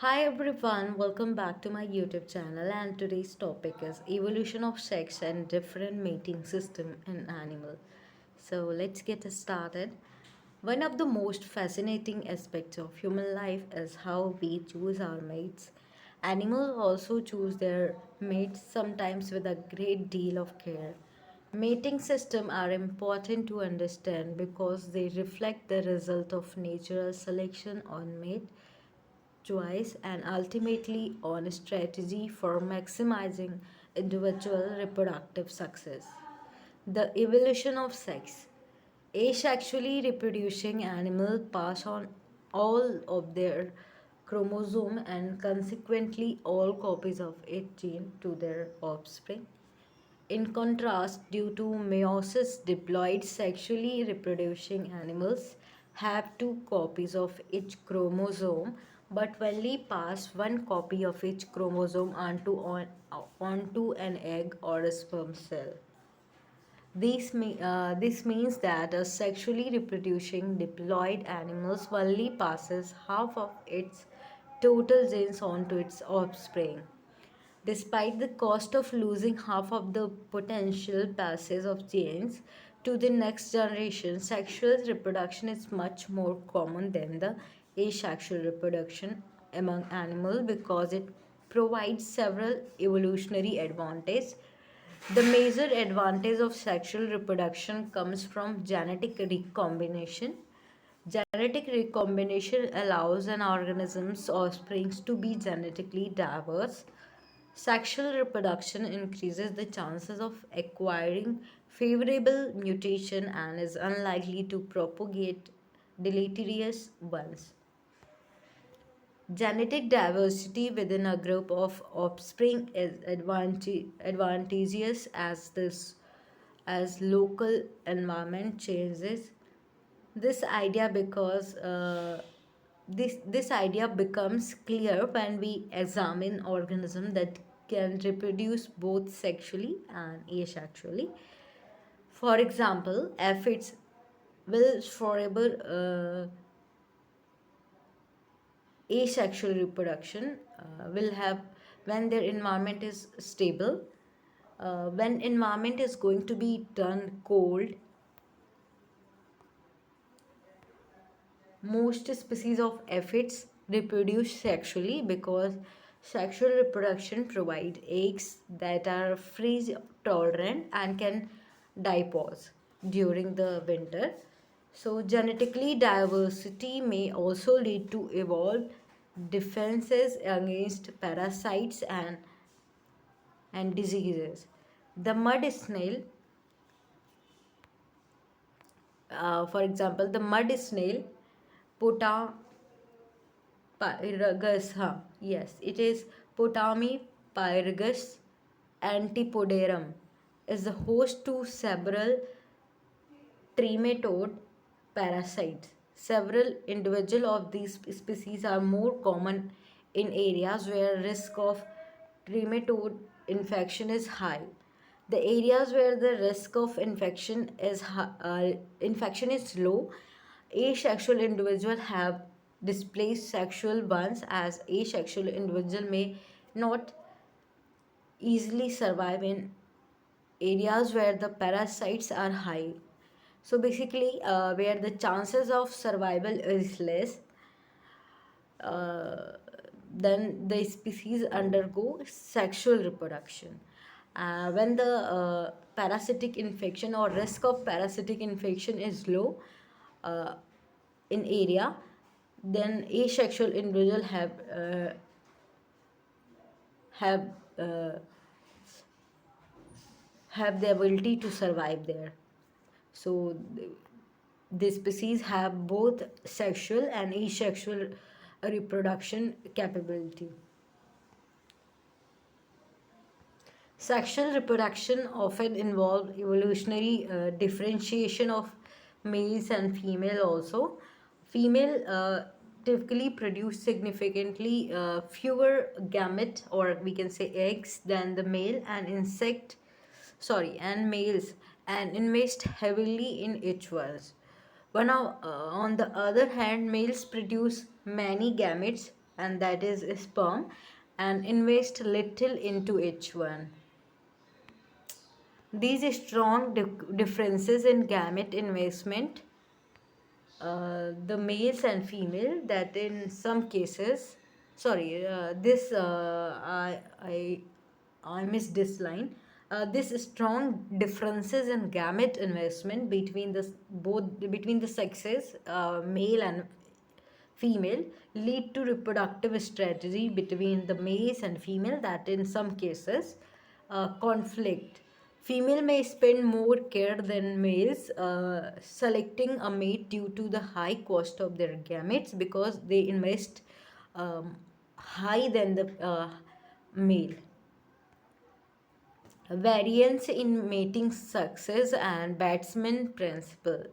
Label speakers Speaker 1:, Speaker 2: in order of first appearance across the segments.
Speaker 1: Hi everyone, welcome back to my YouTube channel and today's topic is evolution of sex and different mating system in animal. So let's get started. One of the most fascinating aspects of human life is how we choose our mates. Animals also choose their mates sometimes with a great deal of care. Mating systems are important to understand because they reflect the result of natural selection on mate choice and ultimately on strategy for maximizing individual reproductive success. The evolution of sex. Asexually reproducing animals pass on all of their chromosome and consequently all copies of each gene to their offspring. In contrast, due to meiosis, diploid sexually reproducing animals have two copies of each chromosome but only pass one copy of each chromosome onto an egg or a sperm cell. This means that a sexually reproducing diploid animal only passes half of its total genes on to its offspring. Despite the cost of losing half of the potential passes of genes to the next generation, sexual reproduction is much more common than the asexual reproduction among animals because it provides several evolutionary advantages. The major advantage of sexual reproduction comes from genetic recombination. Genetic recombination allows an organism's offspring to be genetically diverse. Sexual reproduction increases the chances of acquiring favorable mutation and is unlikely to propagate deleterious ones. Genetic diversity within a group of offspring is advantageous as local environment changes. This idea because this idea becomes clear when we examine organisms that can reproduce both sexually and asexually. For example, aphids will forever asexual reproduction will have when their environment is stable. When environment is going to be turned cold, most species of aphids reproduce sexually because sexual reproduction provide eggs that are freeze tolerant and can diapause during the winter. So genetically diversity may also lead to evolved defenses against parasites and diseases. The mud snail, for example, the mud snail Pota Pyragus, huh? Yes, it is Potami Pyragus antipodarum is the host to several trematode parasites. Several individual of these species are more common in areas where risk of trematode infection is high. The areas where the risk of infection is low, asexual individuals have displaced sexual bonds as asexual individual may not easily survive in areas where the parasites are high. So basically, where the chances of survival is less, uh, then the species undergo sexual reproduction. When the parasitic infection or risk of parasitic infection is low uh, in area, then asexual individual have uh, have the ability to survive there. So this species have both sexual and asexual reproduction capability. Sexual reproduction often involves evolutionary differentiation of males and female also. Female typically produce significantly fewer gamete or we can say eggs than the male and males and invest heavily in each ones. On the other hand, males produce many gametes and that is sperm, and invest little into each one. These strong differences in gamete investment, the males and female, that in some cases, sorry, I missed this line. This strong differences in gamete investment between the sexes, male and female, lead to reproductive strategy between the males and female that in some cases conflict. Female may spend more care than males selecting a mate due to the high cost of their gametes because they invest high than the male. Variance in mating success and principle.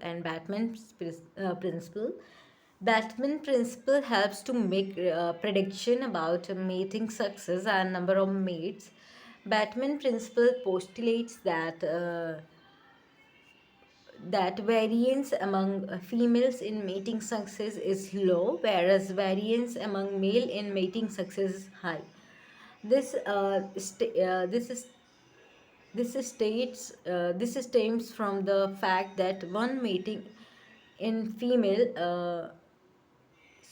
Speaker 1: Batsman principle helps to make prediction about mating success and number of mates. Batman principle postulates that variance among females in mating success is low, whereas variance among male in mating success is high. This this is this stems from the fact that one mating in female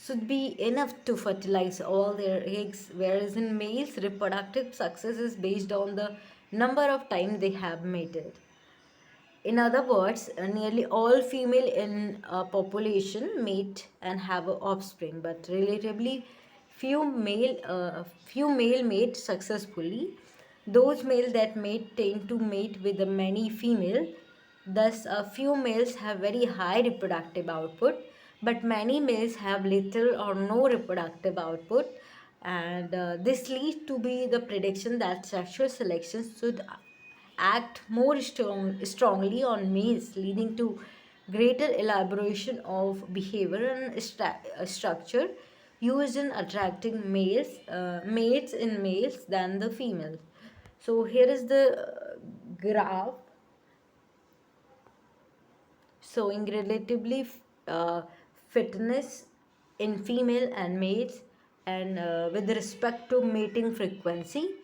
Speaker 1: should be enough to fertilize all their eggs, whereas in males, reproductive success is based on the number of times they have mated. In other words, nearly all female in a population mate and have offspring, but relatively few male mate successfully. Those male that mate tend to mate with the many female. Thus, a few males have very high reproductive output, but many males have little or no reproductive output, and this leads to be the prediction that sexual selection should act more strongly on males, leading to greater elaboration of behavior and structure used in attracting mates in males than the females. So here is the graph showing relatively fitness in female and males and with respect to mating frequency.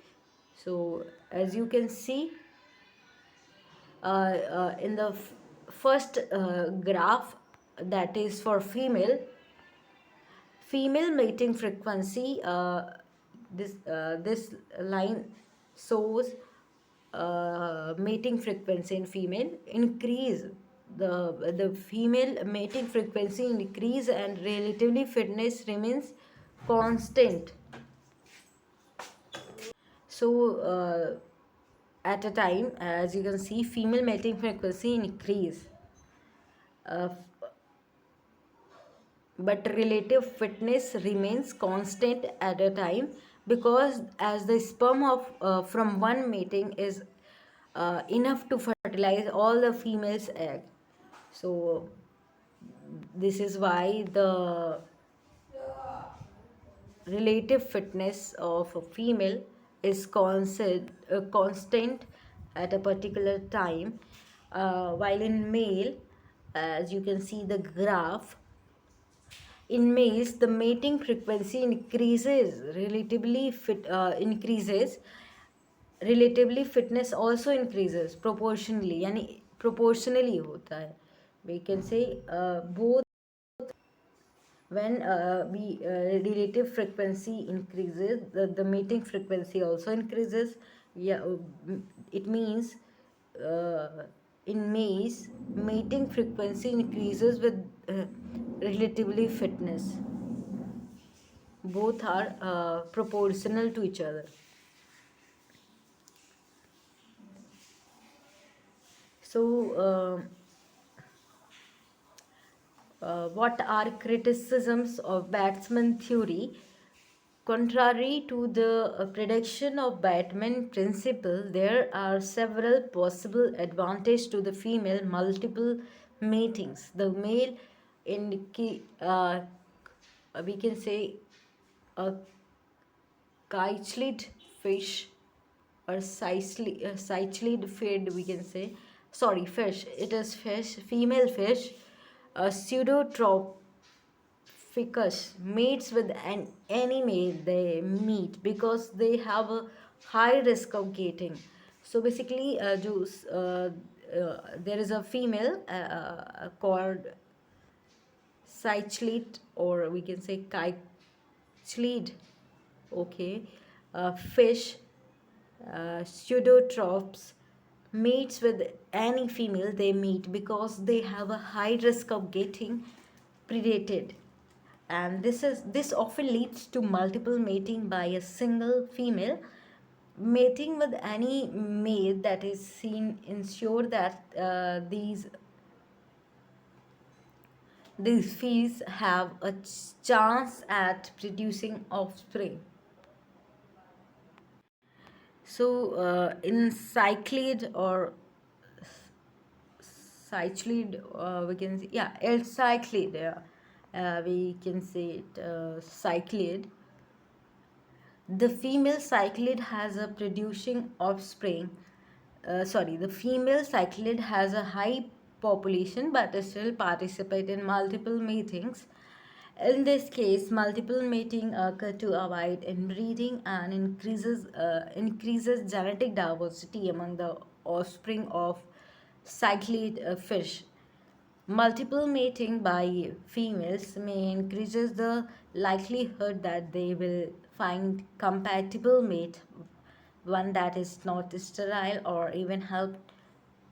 Speaker 1: So as you can see, in the first graph, that is for female mating frequency, this line shows mating frequency in female increase. The female mating frequency increase and relatively fitness remains constant. So at a time, as you can see, female mating frequency increase, uh, but relative fitness remains constant at a time, because as the sperm of from one mating is enough to fertilize all the females egg. So this is why the relative fitness of a female is constant at a particular time, while in male, as you can see the graph, in males the mating frequency increases, relatively fitness also increases proportionally, यानी proportionally होता है. We can say both. When relative frequency increases, the mating frequency also increases. Yeah, it means in males mating frequency increases with relatively fitness. Both are proportional to each other. So what are criticisms of batsman theory? Contrary to the prediction of Batman principle, there are several possible advantages to the female multiple matings. The male in we can say a cichlid fish or cichlid fid, we can say, sorry, fish, it is fish, female fish, a pseudotrophid ficus mates with any male they meet because they have a high risk of gating. So basically, there is a female called cychlid, or we can say kychlid, okay, fish, pseudotrophs mates with any female they meet because they have a high risk of getting predated, and this often leads to multiple mating by a single female. Mating with any male that is seen ensure that these fees have a chance at producing offspring. So, in cyclid or cyclid, we can say, yeah, L cyclid, we can say it cyclid. The female cyclid has a producing offspring. The female cyclid has a high population but still participate in multiple matings. In this case, multiple mating occur to avoid inbreeding and increases genetic diversity among the offspring of cyclid fish. Multiple mating by females may increases the likelihood that they will find compatible mate, one that is not sterile, or even help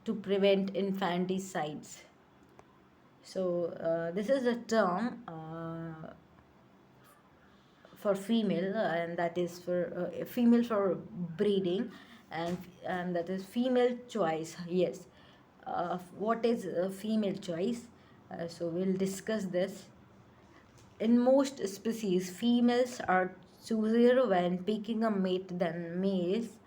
Speaker 1: to prevent infanticides. So this is a term for female, and that is for female for breeding, and that is female choice. Yes, what is female choice? So we'll discuss this. In most species, females are choosier when picking a mate than males.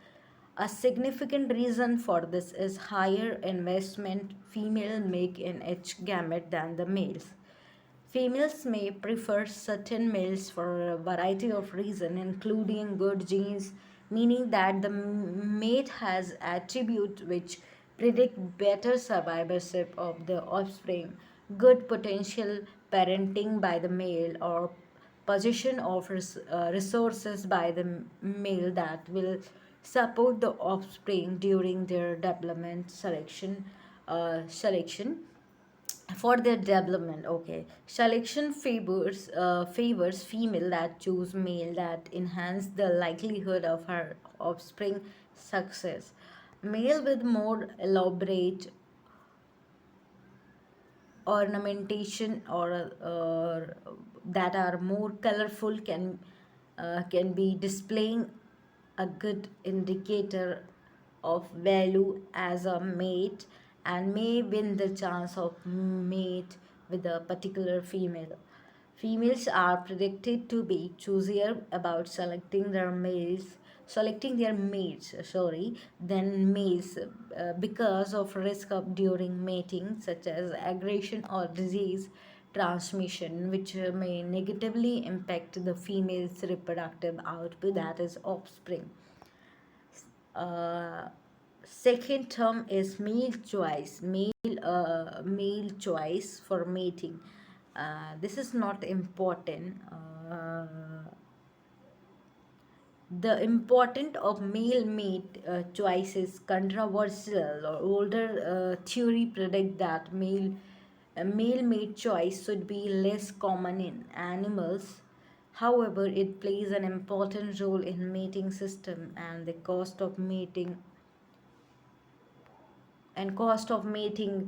Speaker 1: A significant reason for this is higher investment female make in each gamete than the males. Females may prefer certain males for a variety of reasons, including good genes, meaning that the mate has attributes which predict better survivorship of the offspring, good potential parenting by the male, or possession of resources by the male that will support the offspring during their development selection for their development. Okay, selection favors female that choose male that enhance the likelihood of her offspring success. Male with more elaborate ornamentation, or that are more colorful, can be displaying a good indicator of value as a mate, and may win the chance of mate with a particular female. Females are predicted to be choosier about selecting their mates, than males because of risk of during mating, such as aggression or disease transmission, which may negatively impact the female's reproductive output, that is offspring. uh, Second term is male choice for mating. This is not important. The importance of male mate choice is controversial. Or older theory predict that male mate choice should be less common in animals. However, it plays an important role in mating system, and the cost of mating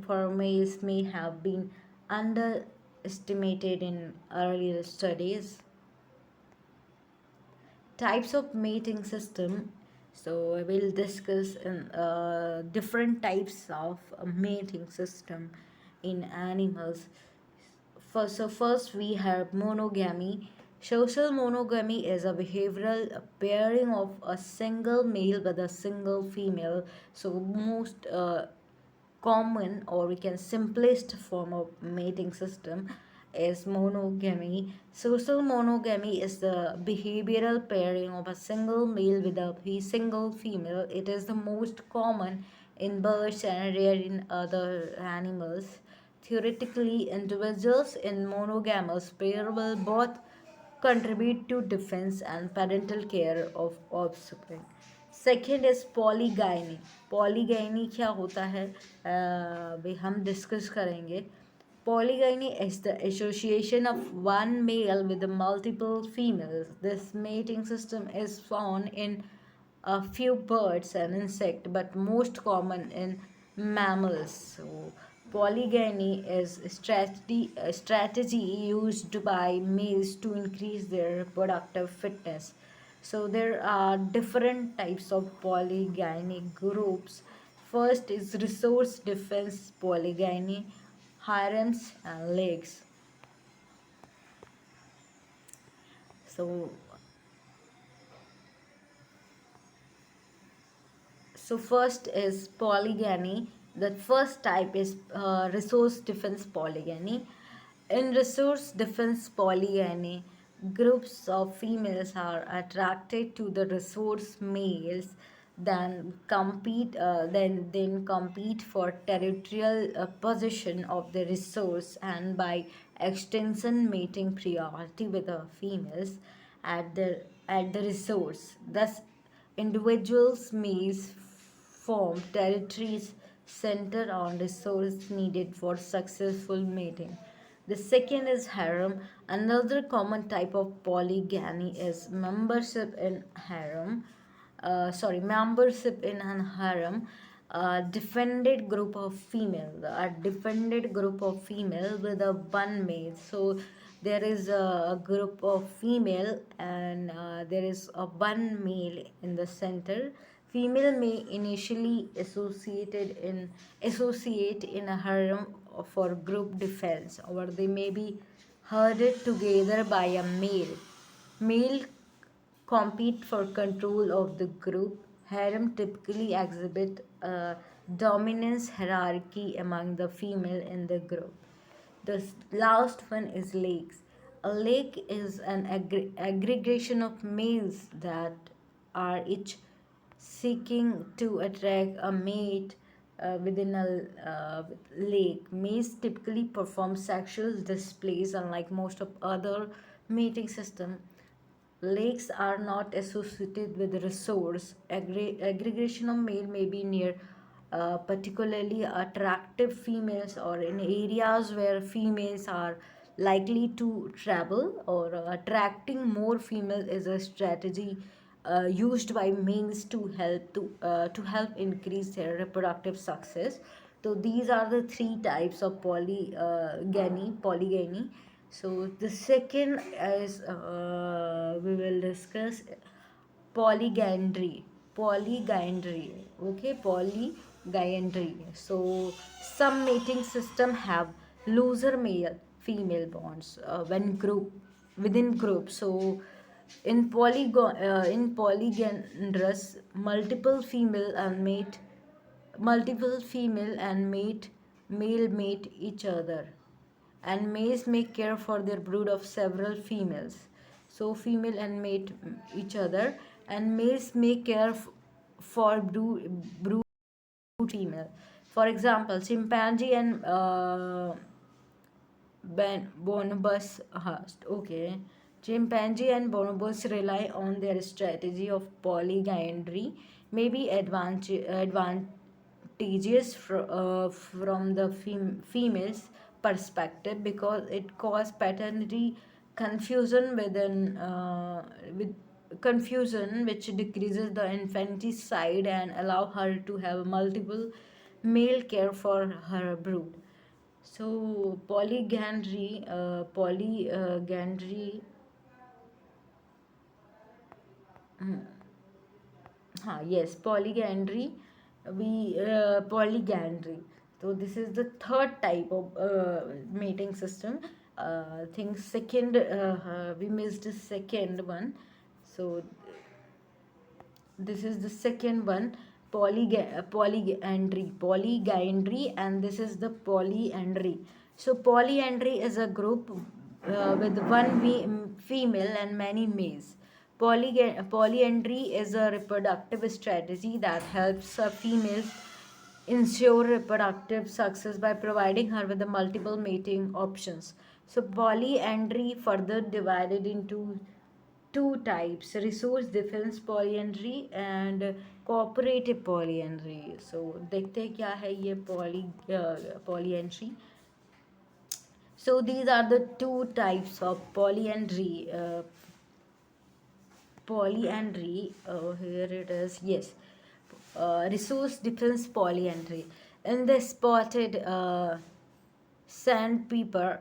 Speaker 1: for males may have been underestimated in earlier studies. Types of mating system. So I will discuss in different types of mating system in animals. First we have monogamy. Social monogamy is a behavioral pairing of a single male with a single female. So most common, or we can simplest form of mating system is monogamy. Social monogamy is the behavioral pairing of a single male with a single female. It is the most common in birds and rare in other animals. theoretically, individuals in monogamous pair will both contribute to defense and parental care of offspring. Second is polygyny. Polygyny क्या होता है भी हम discuss करेंगे. Polygamy is the association of one male with multiple females. This mating system is found in a few birds and insects, but most common in mammals. So, polygamy is a strategy used by males to increase their reproductive fitness. So there are different types of polygamy groups. First is resource defense polygamy, harems and lakes. So first is polygamy. The first type is resource defense polygamy. In resource defense polygamy, groups of females are attracted to the resource males, then compete for territorial possession of the resource, and by extension mating priority with the females at the resource. Thus, individuals may form territories centered on resources needed for successful mating. The second is harem. Another common type of polygamy is membership in an harem. A defended group of female with a one male. So there is a group of female and there is a one male in the center. Female may initially associate in a harem for group defense, or they may be herded together by a male. Male compete for control of the group. Harem typically exhibit a dominance hierarchy among the female in the group. The last one is lakes. A lake is an aggregation of males that are each seeking to attract a mate within a lake. Males typically perform sexual displays, unlike most of other mating system. Lakes are not associated with resource. Aggregation of male may be near particularly attractive females or in areas where females are likely to travel, or attracting more females is a strategy used by males to help increase their reproductive success. So these are the three types of polygamy. So the second is we will discuss polygandry. Polygandry. Okay, polygandry. So some mating system have looser male female bonds when group within group. So in polygandrous, multiple female and male mate each other, and males may care for their brood of several females. So female and mate each other, and males may care for brood female. For example, chimpanzee and bonobos host. Okay, chimpanzee and bonobos rely on their strategy of polygandry, may be advantageous from the female's perspective, because it causes paternity confusion with confusion, which decreases the infanticide and allow her to have multiple male care for her brood. So polygandry. Yes, polygandry. Polygandry. So this is the third type of mating system. Think second. We missed the second one. So this is the second one, polygandry, and this is the polyandry. So polyandry is a group with one female and many males. Polyandry is a reproductive strategy that helps females ensure reproductive success by providing her with the multiple mating options. So polyandry further divided into two types: resource defense polyandry and cooperative polyandry. So देखते हैं क्या है ये polyandry. So these are the two types of polyandry. Here it is, yes. Resource defense polyandry. In the spotted sandpiper,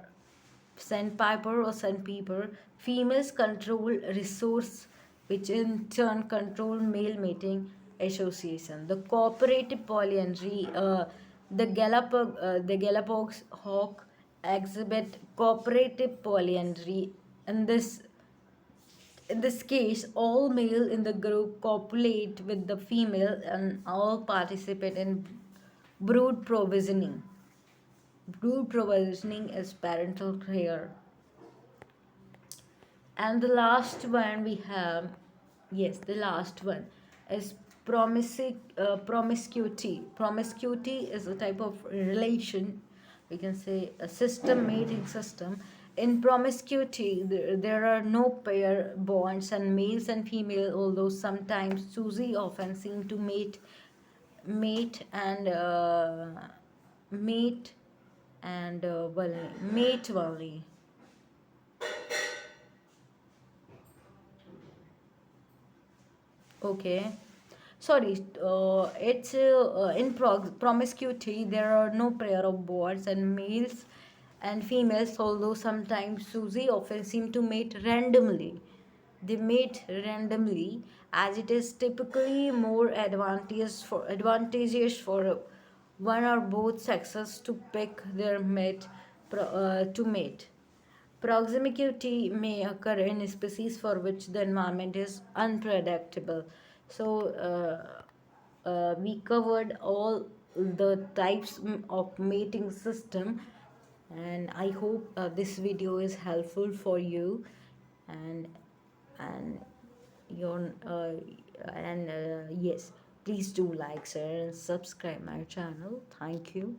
Speaker 1: sandpiper or sandpiper, females control resource, which in turn control male mating association. The cooperative polyandry, the Galapagos hawk exhibit cooperative polyandry. In this case, all male in the group copulate with the female and all participate in brood provisioning. Brood provisioning is parental care. And the last one we have, yes, the last one is promiscuity. Promiscuity is a type of relation, we can say a system, mating system. In promiscuity, there are no pair bonds and males and female, although sometimes Susie often seen to mate and mate well, mate only. Okay. Sorry, it's in promiscuity, there are no pair of boards and males and females, although sometimes Susie often seem to mate randomly. They mate randomly as it is typically more advantageous for one or both sexes to pick their mate to mate. Proximity may occur in species for which the environment is unpredictable. So, we covered all the types of mating system, and I hope this video is helpful for you, and and your yes, please do like, share, and subscribe my channel. Thank you.